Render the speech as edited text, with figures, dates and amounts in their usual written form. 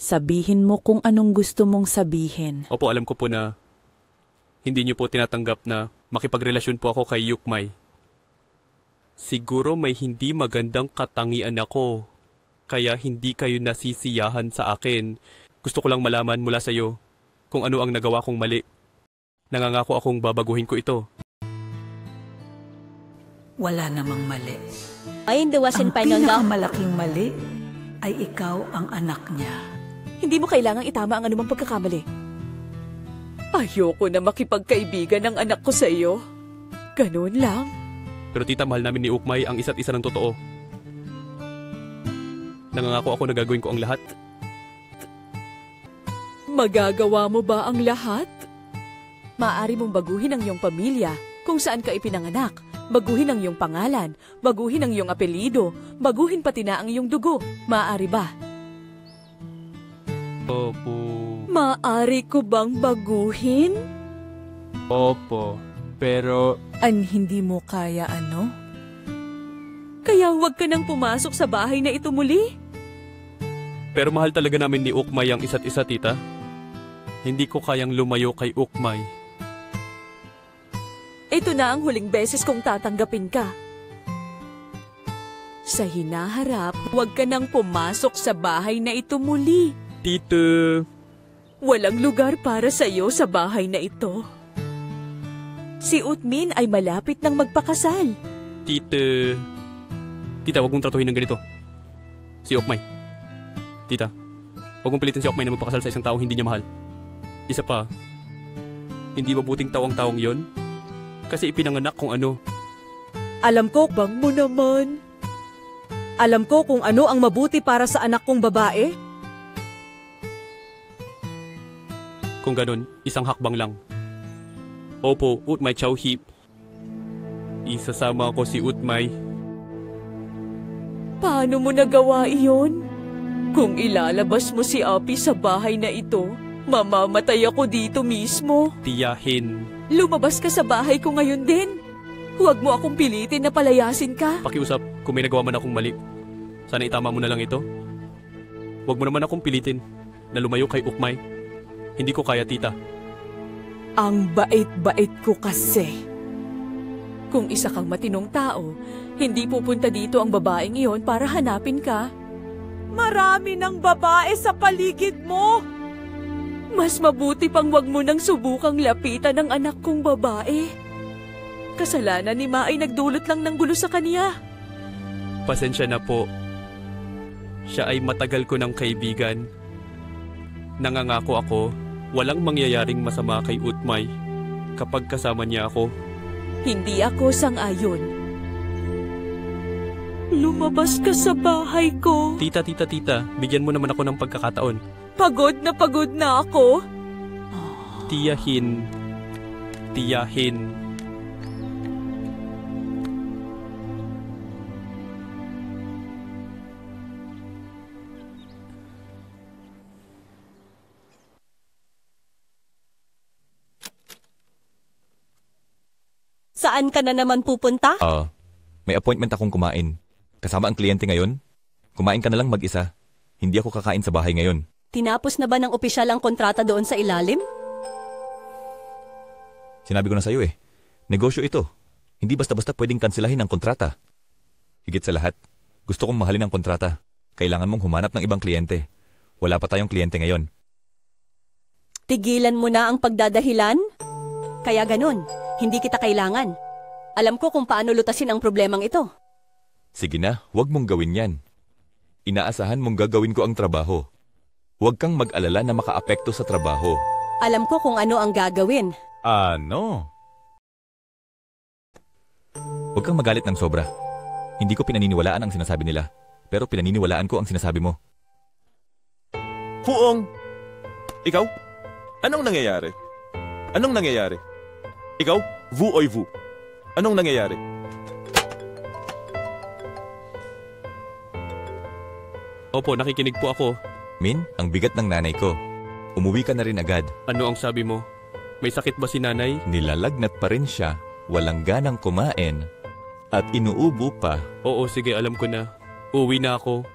Sabihin mo kung anong gusto mong sabihin. Opo, alam ko po na hindi niyo po tinatanggap na makipagrelasyon po ako kay Yukmay. Siguro may hindi magandang katangian ako, kaya hindi kayo nasisiyahan sa akin. Gusto ko lang malaman mula sa iyo kung ano ang nagawa kong mali. Nangangako akong babaguhin ko ito. Wala namang mali. Ang pinakamalaking mali ay ikaw ang anak niya. Hindi mo kailangang itama ang anumang pagkakamali. Ayoko na makipagkaibigan ng anak ko sa iyo. Ganun lang. Pero tita, mahal namin ni Ukmay ang isa't isa ng totoo. Nangangako ako na gagawin ko ang lahat. Magagawa mo ba ang lahat? Maaari mong baguhin ang iyong pamilya kung saan ka ipinanganak. Baguhin ang iyong pangalan. Baguhin ang iyong apelido. Baguhin pati na ang iyong dugo. Maaari ba? Opo. Maaari ko bang baguhin? Opo. Pero Hindi mo kaya ano? Kaya huwag ka nang pumasok sa bahay na ito muli. Pero mahal talaga namin ni Ukmay ang isa't isa, tita. Hindi ko kayang lumayo kay Ukmay. Ito na ang huling beses kong tatanggapin ka. Sa hinaharap, huwag ka nang pumasok sa bahay na ito muli. Tito. Walang lugar para sa iyo sa bahay na ito. Si Utmin ay malapit ng magpakasal. Tita, wag mong tratuhin ng ganito. Si Ukmay. Tita, wag mong pilitin si Ukmay na magpakasal sa isang taong hindi niya mahal. Isa pa, hindi mabuting tao ang taong yon. Kasi ipinanganak kung ano. Alam ko, Bang mo naman. alam ko kung ano ang mabuti para sa anak kong babae. Kung ganun, isang hakbang lang. Opo, Utmay Chow Hip. Isasama ko si Utmay. Paano mo nagawa iyon? Kung ilalabas mo si Api sa bahay na ito, mamamatay ako dito mismo. Tiyahin. Lumabas ka sa bahay ko ngayon din. Huwag mo akong pilitin na palayasin ka. Pakiusap, kung may nagawa man akong mali. Sana itama mo na lang ito. Huwag mo naman akong pilitin na lumayo kay Ukmay. Hindi ko kaya, tita. Ang bait-bait ko kasi. Kung isa kang matinong tao, hindi pupunta dito ang babaeng iyon para hanapin ka. Marami ng babae sa paligid mo. Mas mabuti pang wag mo nang subukang lapitan ng anak kong babae. Kasalanan ni Ma ay nagdulot lang ng gulo sa kanya. Pasensya na po. Siya ay matagal ko ng kaibigan. Nangangako ako, walang mangyayaring masama kay Utmay kapag kasama niya ako. Hindi ako sang-ayon. Lumabas ka sa bahay ko. Tita, bigyan mo naman ako ng pagkakataon. Pagod na ako. Tiyahin. Saan ka na naman pupunta? May appointment akong kumain. Kasama ang kliyente ngayon. Kumain ka na lang mag-isa. Hindi ako kakain sa bahay ngayon. Tinapos na ba ng opisyal ang kontrata doon sa ilalim? Sinabi ko na sa'yo eh. Negosyo ito. Hindi basta-basta pwedeng kansilahin ang kontrata. Higit sa lahat, gusto kong mahalin ang kontrata. Kailangan mong humanap ng ibang kliyente. Wala pa tayong kliyente ngayon. Tigilan mo na ang pagdadahilan? Kaya ganun, hindi kita kailangan. Alam ko kung paano lutasin ang problemang ito. Sige na, huwag mong gawin yan. Inaasahan mong gagawin ko ang trabaho. Huwag kang mag-alala na makaapekto sa trabaho. Alam ko kung ano ang gagawin. Ano? Huwag kang magalit ng sobra. Hindi ko pinaniniwalaan ang sinasabi nila, pero pinaniniwalaan ko ang sinasabi mo. Fuong! Ikaw? Anong nangyayari? Ikaw? Vu oy vu. Anong nangyayari? Opo, nakikinig po ako. Min, ang bigat ng nanay ko. Umuwi ka na rin agad. Ano ang sabi mo? May sakit ba si nanay? Nilalagnat pa rin siya, walang ganang kumain, at inuubo pa. Oo, sige, alam ko na. Uwi na ako.